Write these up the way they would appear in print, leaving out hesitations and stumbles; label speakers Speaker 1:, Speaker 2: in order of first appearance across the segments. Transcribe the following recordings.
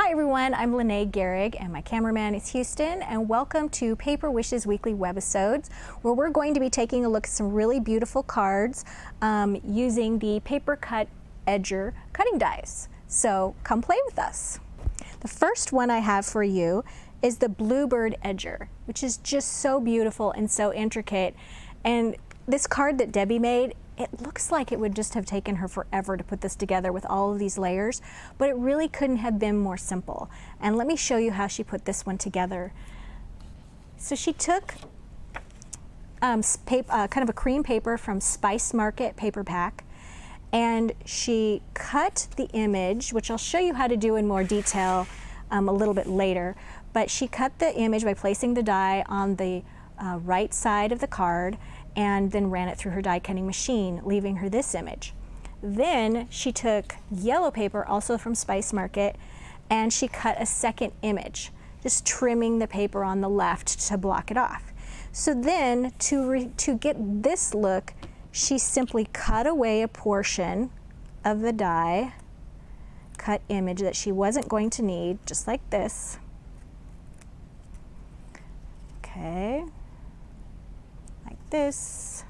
Speaker 1: Hi everyone, I'm Lene Gehrig and my cameraman is Houston, and welcome to Paper Wishes weekly webisodes, where we're going to be taking a look at some really beautiful cards using the Paper Cut Edger cutting dies. So come play with us. The first one I have for you is the Bluebird Edger, which is just so beautiful and so intricate. And this card that Debbie made, it looks like it would just have taken her forever to put this together with all of these layers, but it really couldn't have been more simple. And let me show you how she put this one together. So she took kind of a cream paper from Spice Market paper pack, and she cut the image, which I'll show you how to do in more detail a little bit later, but she cut the image by placing the die on the right side of the card and then ran it through her die cutting machine, leaving her this image. Then she took yellow paper, also from Spice Market, and she cut a second image, just trimming the paper on the left to block it off. So then to get this look, she simply cut away a portion of the die cut image that she wasn't going to need, just like this. Okay. Like this,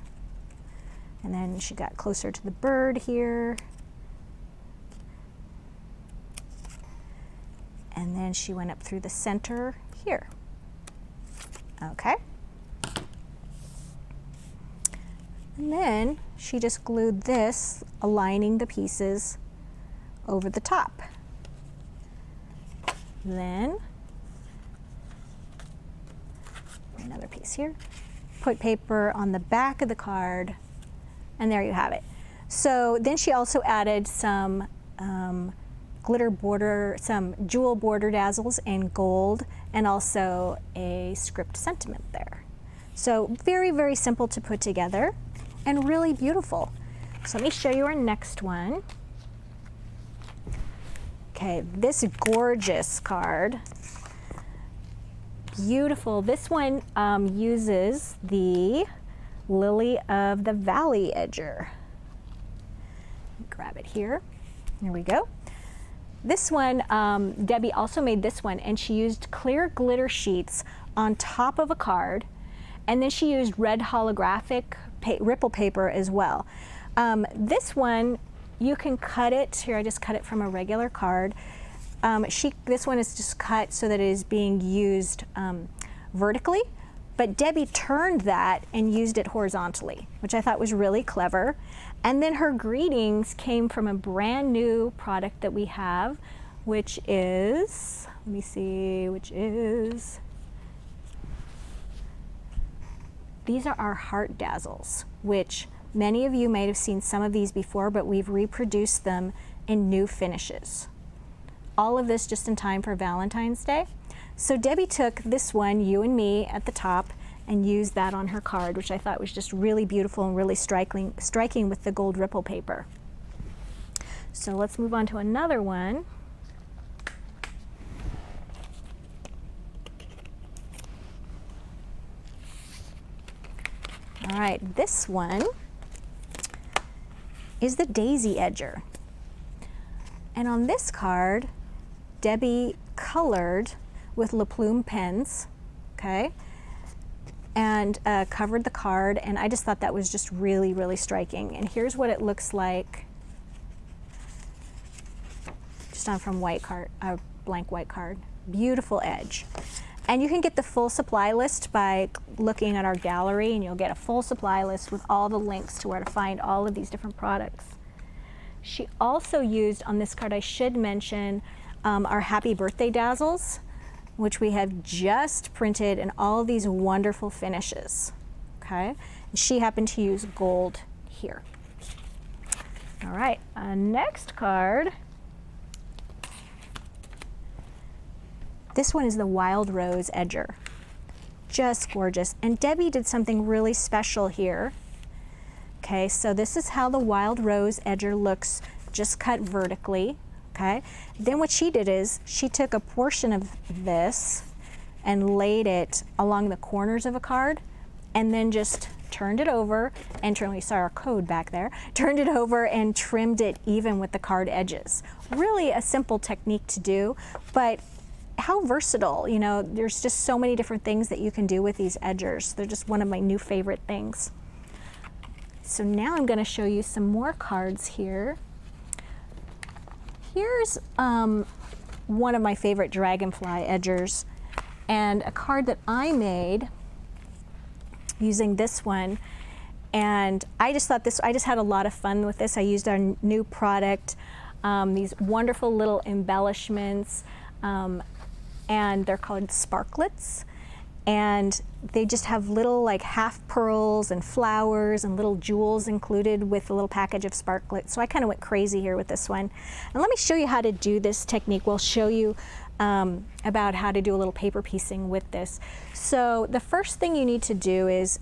Speaker 1: and then she got closer to the bird here, and then she went up through the center here. Okay, and then she just glued this, aligning the pieces over the top. Then another piece here. Put paper on the back of the card, and there you have it. So then she also added some glitter border, some jewel border dazzles in gold, and also a script sentiment there. So very, very simple to put together and really beautiful. So let me show you our next one. Okay, this gorgeous card. Beautiful. This one uses the Lily of the Valley Edger. Grab it here. There we go. This one, Debbie also made this one, and she used clear glitter sheets on top of a card, and then she used red holographic ripple paper as well. This one, you can cut it. Here, I just cut it from a regular card. This one is just cut so that it is being used vertically, but Debbie turned that and used it horizontally, which I thought was really clever. And then her greetings came from a brand new product that we have, which is, let me see, these are our heart dazzles, which many of you may have seen some of these before, but we've reproduced them in new finishes. All of this just in time for Valentine's Day. So Debbie took this one, You and Me, at the top, and used that on her card, which I thought was just really beautiful and really striking with the gold ripple paper. So let's move on to another one. All right, this one is the Daisy Edger. And on this card, Debbie colored with La Plume pens, okay, and covered the card, and I just thought that was just really, really striking. And here's what it looks like just on from a blank white card. Beautiful edge. And you can get the full supply list by looking at our gallery, and you'll get a full supply list with all the links to where to find all of these different products. She also used on this card, I should mention, our Happy Birthday Dazzles, which we have just printed in all of these wonderful finishes, okay? And she happened to use gold here. All right, next card. This one is the Wild Rose Edger. Just gorgeous. And Debbie did something really special here. Okay, so this is how the Wild Rose Edger looks, just cut vertically. Okay, then what she did is she took a portion of this and laid it along the corners of a card, and then just turned it over and we saw our code back there, turned it over and trimmed it even with the card edges. Really a simple technique to do, but how versatile, you know, there's just so many different things that you can do with these edgers. They're just one of my new favorite things. So now I'm going to show you some more cards here. Here's one of my favorite Dragonfly edgers, and a card that I made using this one. And I just thought I just had a lot of fun with this. I used our new product, these wonderful little embellishments, and they're called sparklets. And they just have little like half pearls and flowers and little jewels included with a little package of sparklets. So I kind of went crazy here with this one. And let me show you how to do this technique. We'll show you about how to do a little paper piecing with this. So the first thing you need to do is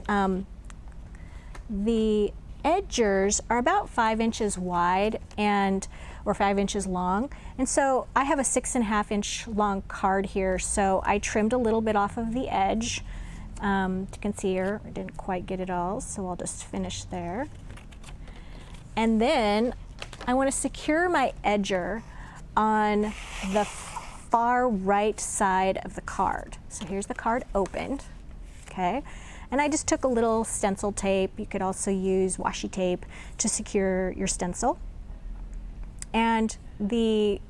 Speaker 1: the edgers are about 5 inches wide or 5 inches long. And so I have a 6.5 inch long card here. So I trimmed a little bit off of the edge. You can see here, I didn't quite get it all, so I'll just finish there. And then I want to secure my edger on the far right side of the card. So here's the card opened, okay? And I just took a little stencil tape. You could also use washi tape to secure your stencil. And the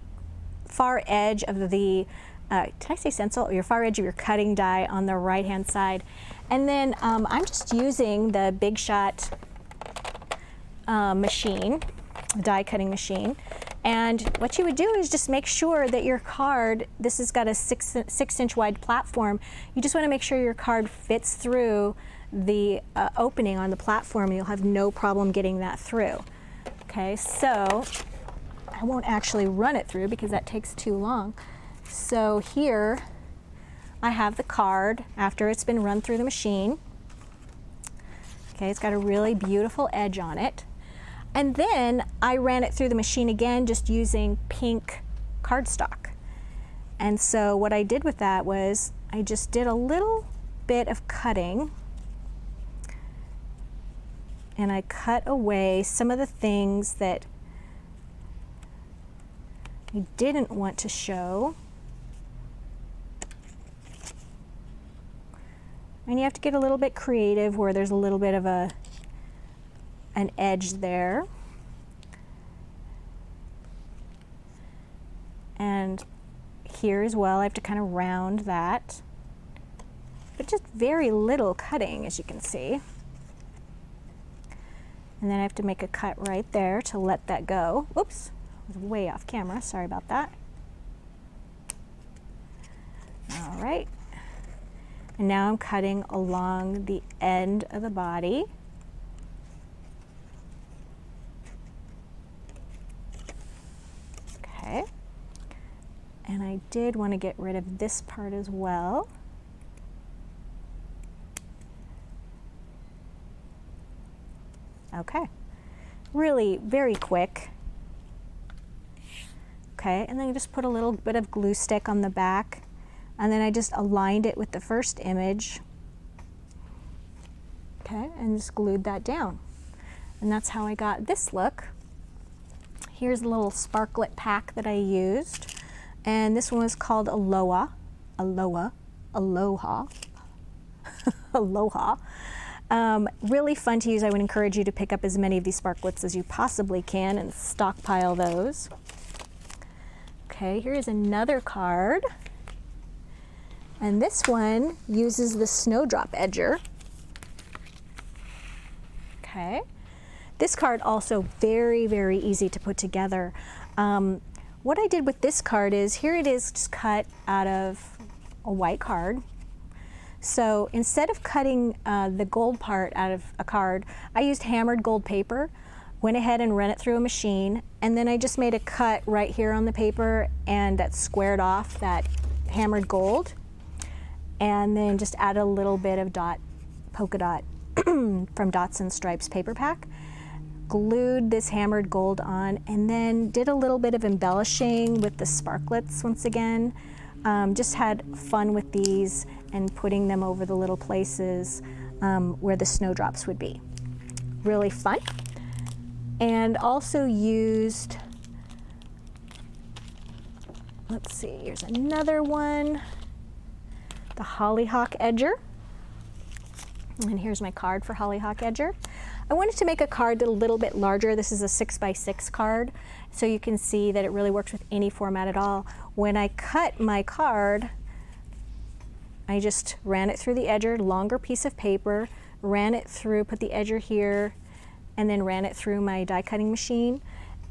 Speaker 1: far edge of the, did I say stencil? Your far edge of your cutting die on the right-hand side. And then I'm just using the Big Shot machine, die cutting machine. And what you would do is just make sure that your card, this has got a 6 inch wide platform, you just want to make sure your card fits through the opening on the platform, and you'll have no problem getting that through. Okay, so I won't actually run it through because that takes too long. So here I have the card after it's been run through the machine. Okay, it's got a really beautiful edge on it. And then I ran it through the machine again just using pink cardstock. And so what I did with that was I just did a little bit of cutting, and I cut away some of the things that I didn't want to show. And you have to get a little bit creative where there's a little bit of an edge there. And here as well, I have to kind of round that. But just very little cutting, as you can see. And then I have to make a cut right there to let that go. Oops, I was way off camera, sorry about that. All right. And now I'm cutting along the end of the body. Okay. And I did want to get rid of this part as well. Okay. Really very quick. Okay, and then you just put a little bit of glue stick on the back. And then I just aligned it with the first image, okay, and just glued that down. And that's how I got this look. Here's a little sparklet pack that I used. And this one was called Aloha. Aloha. Really fun to use. I would encourage you to pick up as many of these sparklets as you possibly can and stockpile those. Okay, here's another card. And this one uses the Snowdrop edger. Okay. This card also very, very easy to put together. What I did with this card is, here it is just cut out of a white card. So instead of cutting the gold part out of a card, I used hammered gold paper, went ahead and ran it through a machine, and then I just made a cut right here on the paper, and that squared off that hammered gold. And then just add a little bit of polka dot from Dots and Stripes paper pack. Glued this hammered gold on, and then did a little bit of embellishing with the sparklets once again. Just had fun with these and putting them over the little places where the snowdrops would be. Really fun. And also used, let's see, here's another one, the hollyhock edger. And here's my card for hollyhock edger. I wanted to make a card a little bit larger. This is a 6x6 card, so you can see that it really works with any format at all. When I cut my card, I just ran it through the edger, longer piece of paper, ran it through, put the edger here, and then ran it through my die cutting machine,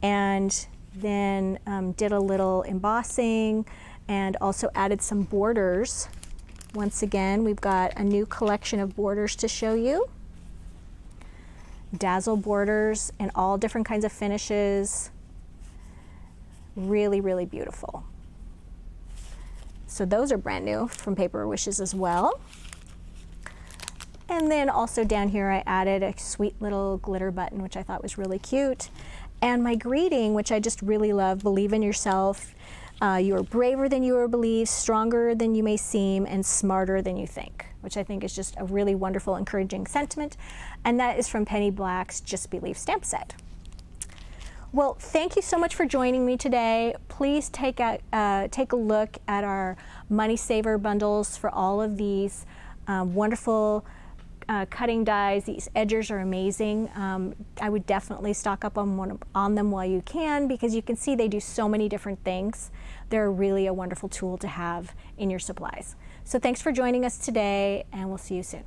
Speaker 1: and then did a little embossing and also added some borders. Once again, we've got a new collection of borders to show you. Dazzle borders in all different kinds of finishes. Really, really beautiful. So those are brand new from Paper Wishes as well. And then also down here I added a sweet little glitter button, which I thought was really cute. And my greeting, which I just really love: believe in yourself. You are braver than you believe, stronger than you may seem, and smarter than you think, which I think is just a really wonderful, encouraging sentiment. And that is from Penny Black's Just Believe stamp set. Well, thank you so much for joining me today. Please take a look at our Money Saver bundles for all of these wonderful cutting dies. These edgers are amazing. I would definitely stock up on them while you can, because you can see they do so many different things. They're really a wonderful tool to have in your supplies. So thanks for joining us today, and we'll see you soon.